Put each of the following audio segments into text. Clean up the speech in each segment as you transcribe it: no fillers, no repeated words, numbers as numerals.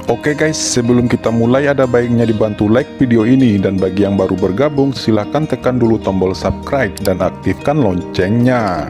Oke guys, sebelum kita mulai ada baiknya dibantu like video ini, dan bagi yang baru bergabung silahkan tekan dulu tombol subscribe dan aktifkan loncengnya.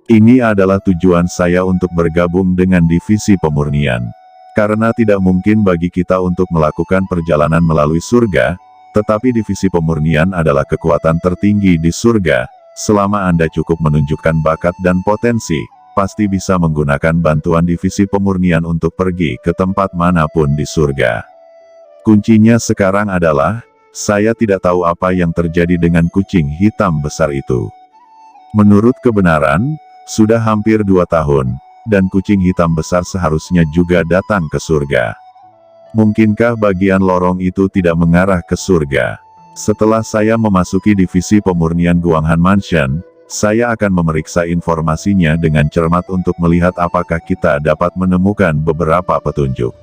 Ini adalah tujuan saya untuk bergabung dengan divisi pemurnian. Karena tidak mungkin bagi kita untuk melakukan perjalanan melalui surga, tetapi divisi pemurnian adalah kekuatan tertinggi di surga. Selama Anda cukup menunjukkan bakat dan potensi, pasti bisa menggunakan bantuan divisi pemurnian untuk pergi ke tempat manapun di surga. Kuncinya sekarang adalah, saya tidak tahu apa yang terjadi dengan kucing hitam besar itu. Menurut kebenaran, sudah hampir 2 tahun, dan kucing hitam besar seharusnya juga datang ke surga. Mungkinkah bagian lorong itu tidak mengarah ke surga? Setelah saya memasuki divisi pemurnian Guanghan Mansion, saya akan memeriksa informasinya dengan cermat untuk melihat apakah kita dapat menemukan beberapa petunjuk.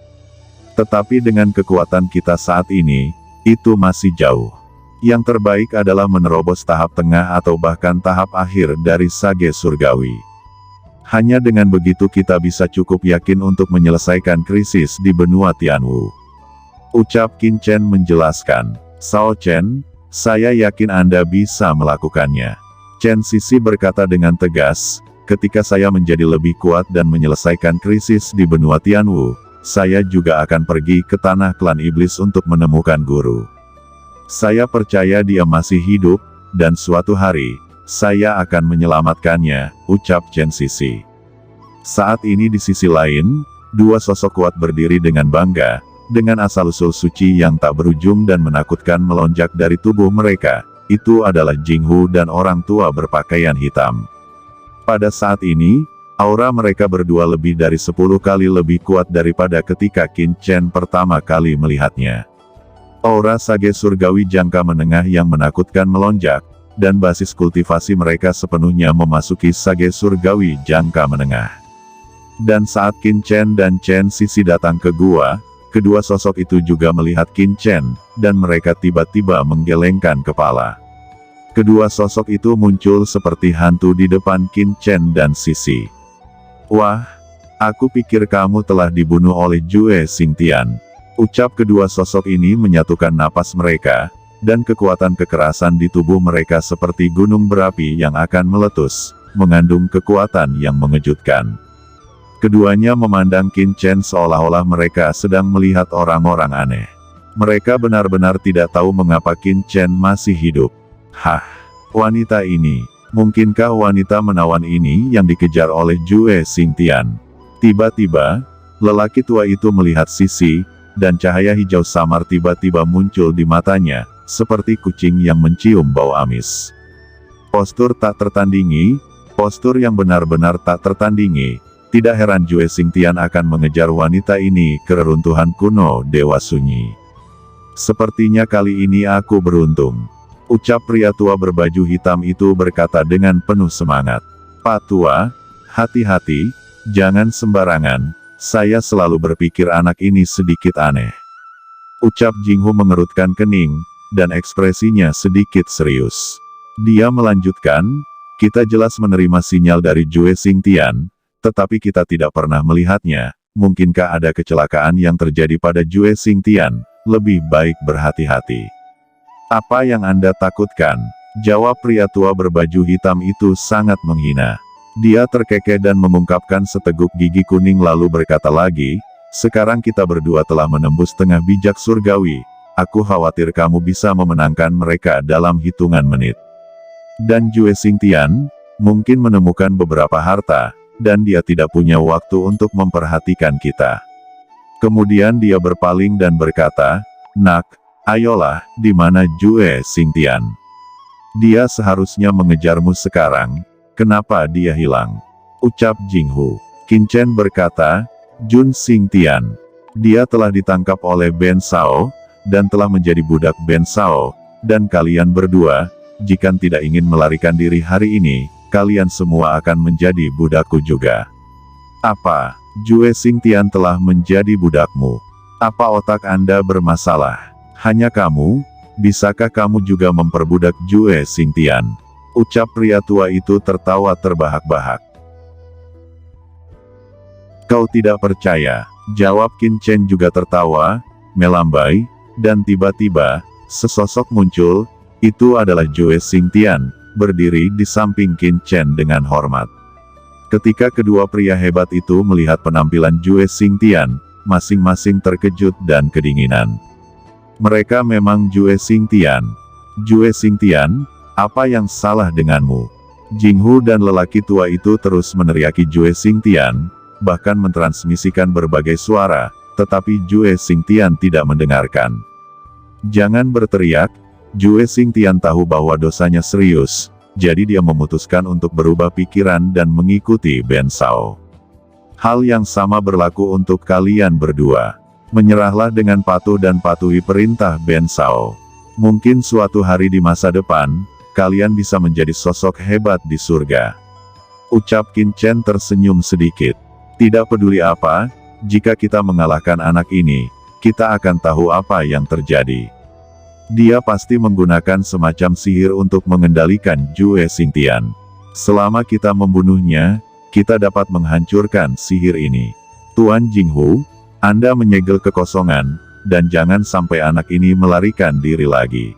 Tetapi dengan kekuatan kita saat ini, itu masih jauh. Yang terbaik adalah menerobos tahap tengah atau bahkan tahap akhir dari Sage Surgawi. Hanya dengan begitu kita bisa cukup yakin untuk menyelesaikan krisis di benua Tianwu. Ucap Qin Chen menjelaskan. Sao Chen, saya yakin Anda bisa melakukannya. Chen Sisi berkata dengan tegas, ketika saya menjadi lebih kuat dan menyelesaikan krisis di benua Tianwu, saya juga akan pergi ke tanah klan iblis untuk menemukan guru. Saya percaya dia masih hidup, dan suatu hari, saya akan menyelamatkannya, ucap Chen Sisi. Saat ini di sisi lain, 2 sosok kuat berdiri dengan bangga, dengan asal-usul suci yang tak berujung dan menakutkan melonjak dari tubuh mereka. Itu adalah Jinghu dan orang tua berpakaian hitam. Pada saat ini, aura mereka berdua lebih dari 10 kali lebih kuat daripada ketika Qin Chen pertama kali melihatnya. Aura Sage Surgawi jangka menengah yang menakutkan melonjak, dan basis kultivasi mereka sepenuhnya memasuki Sage Surgawi jangka menengah. Dan saat Qin Chen dan Chen Sisi datang ke gua, kedua sosok itu juga melihat Qin Chen, dan mereka tiba-tiba menggelengkan kepala. Kedua sosok itu muncul seperti hantu di depan Qin Chen dan Sisi. Wah, aku pikir kamu telah dibunuh oleh Jue Xingtian. Ucap kedua sosok ini menyatukan napas mereka, dan kekuatan kekerasan di tubuh mereka seperti gunung berapi yang akan meletus, mengandung kekuatan yang mengejutkan. Keduanya memandang Qin Chen seolah-olah mereka sedang melihat orang-orang aneh. Mereka benar-benar tidak tahu mengapa Qin Chen masih hidup. Hah, wanita ini, mungkinkah wanita menawan ini yang dikejar oleh Jue Xingtian? Tiba-tiba, lelaki tua itu melihat Sisi, dan cahaya hijau samar tiba-tiba muncul di matanya, seperti kucing yang mencium bau amis. Postur tak tertandingi, postur yang benar-benar tak tertandingi. Tidak heran Jue Xingtian akan mengejar wanita ini ke reruntuhan kuno Dewa Sunyi. Sepertinya kali ini aku beruntung. Ucap pria tua berbaju hitam itu berkata dengan penuh semangat. Pak tua, hati-hati, jangan sembarangan, saya selalu berpikir anak ini sedikit aneh. Ucap Jinghu mengerutkan kening, dan ekspresinya sedikit serius. Dia melanjutkan, kita jelas menerima sinyal dari Jue Xingtian, tetapi kita tidak pernah melihatnya. Mungkinkah ada kecelakaan yang terjadi pada Jue Xingtian? Lebih baik berhati-hati. Apa yang Anda takutkan? Jawab pria tua berbaju hitam itu sangat menghina. Dia terkekeh dan mengungkapkan seteguk gigi kuning lalu berkata lagi, sekarang kita berdua telah menembus tengah bijak surgawi. Aku khawatir kamu bisa memenangkan mereka dalam hitungan menit. Dan Jue Xingtian, mungkin menemukan beberapa harta, dan dia tidak punya waktu untuk memperhatikan kita. Kemudian dia berpaling dan berkata, Nak, ayolah, di mana Jue Xingtian? Dia seharusnya mengejarmu sekarang, kenapa dia hilang? Ucap Jinghu. Qin Chen berkata, Jun Xingtian. Dia telah ditangkap oleh Ben Sao, dan telah menjadi budak Ben Sao, dan kalian berdua, jika tidak ingin melarikan diri hari ini, kalian semua akan menjadi budakku juga. Apa? Jue Xingtian telah menjadi budakmu? Apa otak Anda bermasalah? Hanya kamu? Bisakah kamu juga memperbudak Jue Xingtian? Ucap pria tua itu tertawa terbahak-bahak. Kau tidak percaya? Jawab Qin Chen juga tertawa, melambai, dan tiba-tiba, sesosok muncul. Itu adalah Jue Xingtian, berdiri di samping Qin Chen dengan hormat. Ketika kedua pria hebat itu melihat penampilan Jue Xingtian, masing-masing terkejut dan kedinginan. Mereka memang Jue Xingtian. Jue Xingtian, apa yang salah denganmu? Jinghu dan lelaki tua itu terus meneriaki Jue Xingtian, bahkan mentransmisikan berbagai suara, tetapi Jue Xingtian tidak mendengarkan. Jangan berteriak, Jue Xingtian tahu bahwa dosanya serius, jadi dia memutuskan untuk berubah pikiran dan mengikuti Ben Shao. Hal yang sama berlaku untuk kalian berdua. Menyerahlah dengan patuh dan patuhi perintah Ben Shao. Mungkin suatu hari di masa depan, kalian bisa menjadi sosok hebat di surga. Ucap Qin Chen tersenyum sedikit. Tidak peduli apa, jika kita mengalahkan anak ini, kita akan tahu apa yang terjadi. Dia pasti menggunakan semacam sihir untuk mengendalikan Jue Xingtian. Selama kita membunuhnya, kita dapat menghancurkan sihir ini. Tuan Jinghu, Anda menyegel kekosongan, dan jangan sampai anak ini melarikan diri lagi.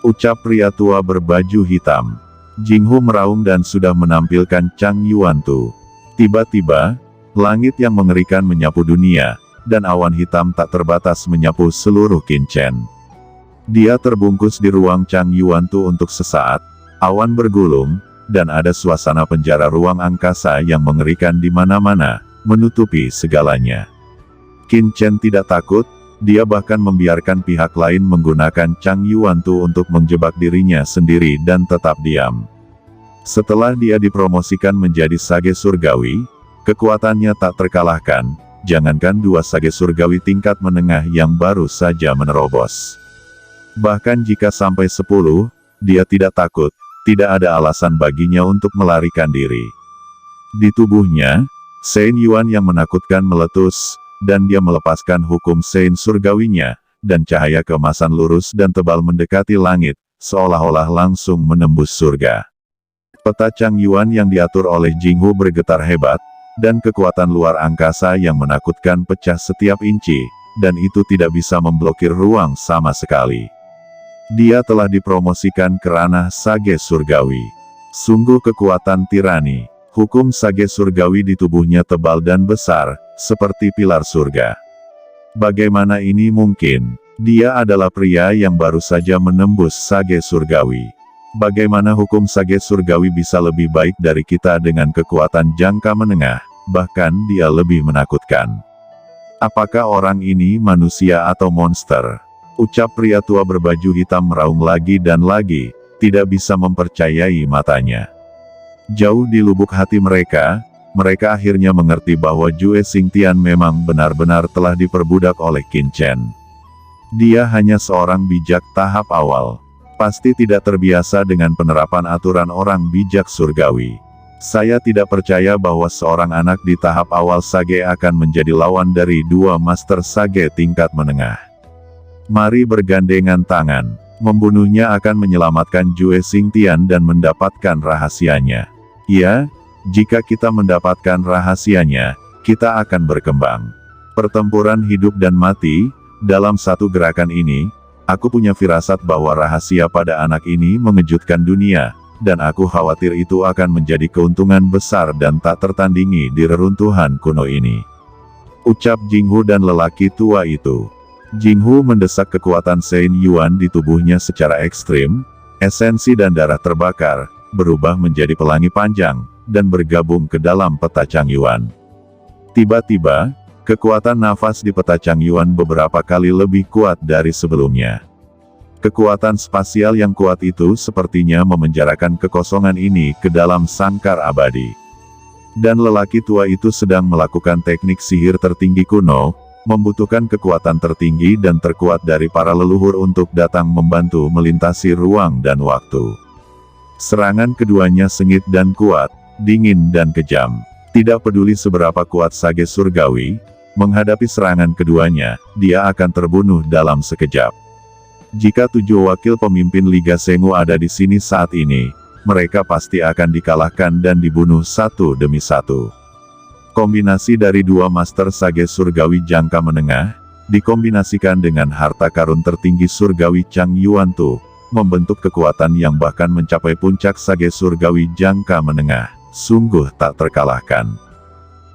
Ucap pria tua berbaju hitam. Jinghu meraung dan sudah menampilkan Chang Yuantu. Tiba-tiba, langit yang mengerikan menyapu dunia, dan awan hitam tak terbatas menyapu seluruh Qin Chen. Dia terbungkus di ruang Chang Yuantu untuk sesaat, awan bergulung, dan ada suasana penjara ruang angkasa yang mengerikan di mana-mana, menutupi segalanya. Qin Chen tidak takut, dia bahkan membiarkan pihak lain menggunakan Chang Yuantu untuk menjebak dirinya sendiri dan tetap diam. Setelah dia dipromosikan menjadi sage surgawi, kekuatannya tak terkalahkan, jangankan dua sage surgawi tingkat menengah yang baru saja menerobos. Bahkan jika sampai 10, dia tidak takut. Tidak ada alasan baginya untuk melarikan diri. Di tubuhnya, Sein Yuan yang menakutkan meletus, dan dia melepaskan hukum Sein surgawinya, dan cahaya keemasan lurus dan tebal mendekati langit, seolah-olah langsung menembus surga. Peta Chang Yuan yang diatur oleh Jinghu bergetar hebat, dan kekuatan luar angkasa yang menakutkan pecah setiap inci, dan itu tidak bisa memblokir ruang sama sekali. Dia telah dipromosikan ke ranah sage surgawi. Sungguh kekuatan tirani. Hukum sage surgawi di tubuhnya tebal dan besar, seperti pilar surga. Bagaimana ini mungkin? Dia adalah pria yang baru saja menembus sage surgawi. Bagaimana hukum sage surgawi bisa lebih baik dari kita dengan kekuatan jangka menengah, bahkan dia lebih menakutkan. Apakah orang ini manusia atau monster? Ucap pria tua berbaju hitam meraung lagi dan lagi, tidak bisa mempercayai matanya. Jauh di lubuk hati mereka akhirnya mengerti bahwa Jue Xingtian memang benar-benar telah diperbudak oleh Qin Chen. Dia hanya seorang bijak tahap awal. Pasti tidak terbiasa dengan penerapan aturan orang bijak surgawi. Saya tidak percaya bahwa seorang anak di tahap awal sage akan menjadi lawan dari dua master sage tingkat menengah. Mari bergandengan tangan. Membunuhnya akan menyelamatkan Jue Xingtian dan mendapatkan rahasianya. Ya, jika kita mendapatkan rahasianya, kita akan berkembang. Pertempuran hidup dan mati, dalam satu gerakan ini, aku punya firasat bahwa rahasia pada anak ini mengejutkan dunia, dan aku khawatir itu akan menjadi keuntungan besar dan tak tertandingi di reruntuhan kuno ini. Ucap Jinghu dan lelaki tua itu. Jinghu mendesak kekuatan Sein Yuan di tubuhnya secara ekstrim, esensi dan darah terbakar, berubah menjadi pelangi panjang, dan bergabung ke dalam peta Chang Yuan. Tiba-tiba, kekuatan nafas di peta Chang Yuan beberapa kali lebih kuat dari sebelumnya. Kekuatan spasial yang kuat itu sepertinya memenjarakan kekosongan ini ke dalam sangkar abadi. Dan lelaki tua itu sedang melakukan teknik sihir tertinggi kuno, membutuhkan kekuatan tertinggi dan terkuat dari para leluhur untuk datang membantu melintasi ruang dan waktu. Serangan keduanya sengit dan kuat, dingin dan kejam. Tidak peduli seberapa kuat sage surgawi, Menghadapi serangan keduanya, dia akan terbunuh dalam sekejap. Jika 7 wakil pemimpin Liga Sengu ada di sini saat ini, mereka pasti akan dikalahkan dan dibunuh satu demi satu. Kombinasi dari 2 Master Sage Surgawi jangka menengah, dikombinasikan dengan harta karun tertinggi Surgawi Chang Yuan Tu, membentuk kekuatan yang bahkan mencapai puncak Sage Surgawi jangka menengah, sungguh tak terkalahkan.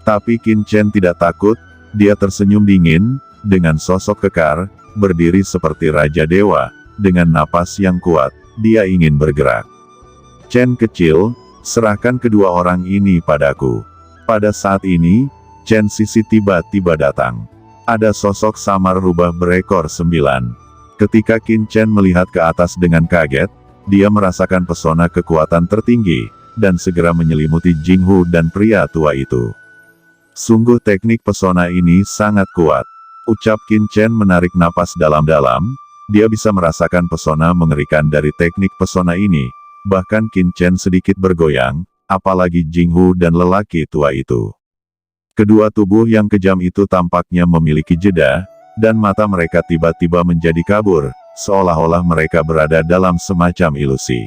Tapi Qin Chen tidak takut. Dia tersenyum dingin, dengan sosok kekar, berdiri seperti Raja Dewa, dengan napas yang kuat, dia ingin bergerak. Chen kecil, serahkan kedua orang ini padaku. Pada saat ini, Chen Sisi tiba-tiba datang. Ada sosok samar rubah berekor 9. Ketika Qin Chen melihat ke atas dengan kaget, dia merasakan pesona kekuatan tertinggi, dan segera menyelimuti Jinghu dan pria tua itu. Sungguh teknik pesona ini sangat kuat. Ucap Qin Chen menarik napas dalam-dalam, dia bisa merasakan pesona mengerikan dari teknik pesona ini. Bahkan Qin Chen sedikit bergoyang, apalagi Jinghu dan lelaki tua itu. Kedua tubuh yang kejam itu tampaknya memiliki jeda, dan mata mereka tiba-tiba menjadi kabur, seolah-olah mereka berada dalam semacam ilusi.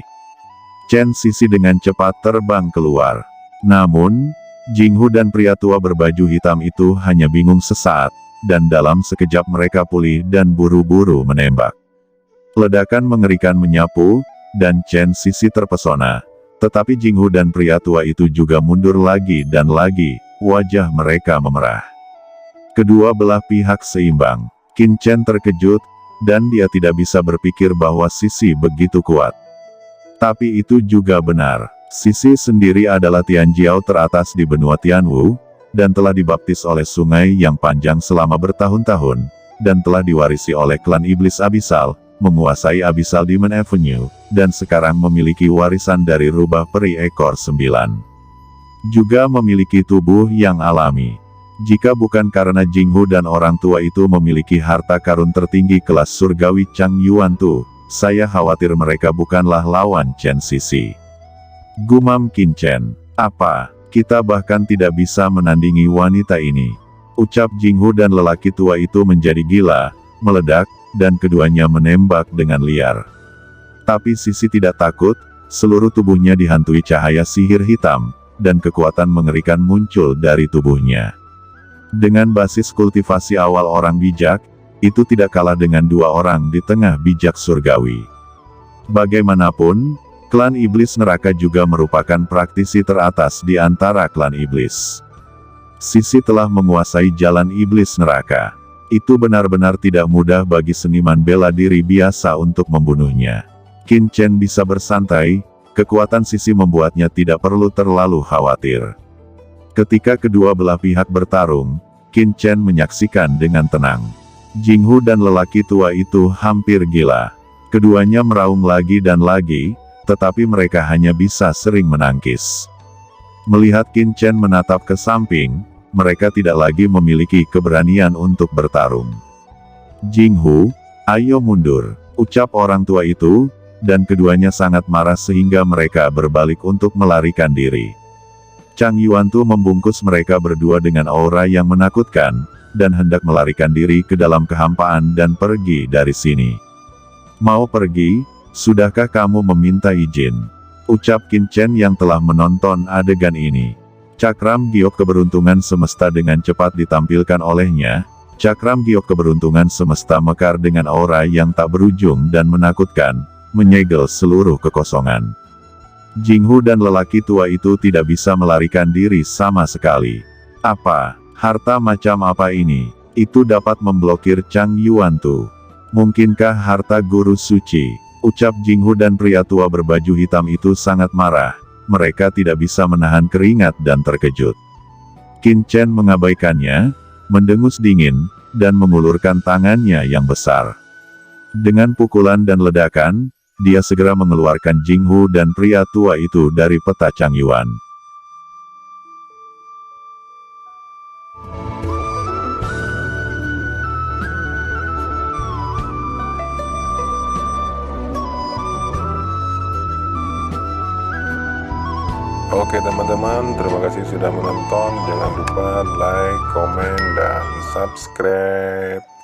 Chen Sisi dengan cepat terbang keluar. Namun, Jinghu dan pria tua berbaju hitam itu hanya bingung sesaat, dan dalam sekejap mereka pulih dan buru-buru menembak. Ledakan mengerikan menyapu, dan Chen Sisi terpesona. Tetapi Jinghu dan pria tua itu juga mundur lagi dan lagi, wajah mereka memerah. Kedua belah pihak seimbang. Qin Chen terkejut, dan dia tidak bisa berpikir bahwa Sisi begitu kuat. Tapi itu juga benar. Sisi sendiri adalah Tianjiao teratas di benua Tianwu, dan telah dibaptis oleh sungai yang panjang selama bertahun-tahun, dan telah diwarisi oleh klan Iblis Abisal, menguasai Abyssal Demon Avenue, dan sekarang memiliki warisan dari rubah peri ekor 9. Juga memiliki tubuh yang alami. Jika bukan karena Jinghu dan orang tua itu memiliki harta karun tertinggi kelas surgawi Chang Yuan Tu, saya khawatir mereka bukanlah lawan Chen Sisi. Gumam Qin Chen. Apa, kita bahkan tidak bisa menandingi wanita ini. Ucap Jinghu dan lelaki tua itu menjadi gila, meledak, dan keduanya menembak dengan liar. Tapi Sisi tidak takut, seluruh tubuhnya dihantui cahaya sihir hitam, dan kekuatan mengerikan muncul dari tubuhnya. Dengan basis kultivasi awal orang bijak, itu tidak kalah dengan 2 orang di tengah bijak surgawi. Bagaimanapun, klan iblis neraka juga merupakan praktisi teratas di antara klan iblis. Sisi telah menguasai jalan iblis neraka. Itu benar-benar tidak mudah bagi seniman bela diri biasa untuk membunuhnya. Qin Chen bisa bersantai, kekuatan Sisi membuatnya tidak perlu terlalu khawatir. Ketika kedua belah pihak bertarung, Qin Chen menyaksikan dengan tenang. Jinghu dan lelaki tua itu hampir gila. Keduanya meraung lagi dan lagi, tetapi mereka hanya bisa sering menangkis. Melihat Qin Chen menatap ke samping, mereka tidak lagi memiliki keberanian untuk bertarung. Jinghu, ayo mundur, ucap orang tua itu, dan keduanya sangat marah sehingga mereka berbalik untuk melarikan diri. Chang Yuan Tu membungkus mereka berdua dengan aura yang menakutkan, dan hendak melarikan diri ke dalam kehampaan dan pergi dari sini. Mau pergi? Sudahkah kamu meminta izin? Ucap Qin Chen yang telah menonton adegan ini. Cakram giok keberuntungan semesta dengan cepat ditampilkan olehnya. Cakram giok keberuntungan semesta mekar dengan aura yang tak berujung dan menakutkan, menyegel seluruh kekosongan. Jinghu dan lelaki tua itu tidak bisa melarikan diri sama sekali. Apa, harta macam apa ini? Itu dapat memblokir Chang Yuan Tu. Mungkinkah harta guru suci? Ucap Jinghu dan pria tua berbaju hitam itu sangat marah. Mereka tidak bisa menahan keringat dan terkejut. Qin Chen mengabaikannya, mendengus dingin, dan mengulurkan tangannya yang besar. Dengan pukulan dan ledakan, dia segera mengeluarkan Jinghu dan pria tua itu dari peta Chang Yuan. Oke teman-teman, terima kasih sudah menonton. Jangan lupa like, komen, dan subscribe.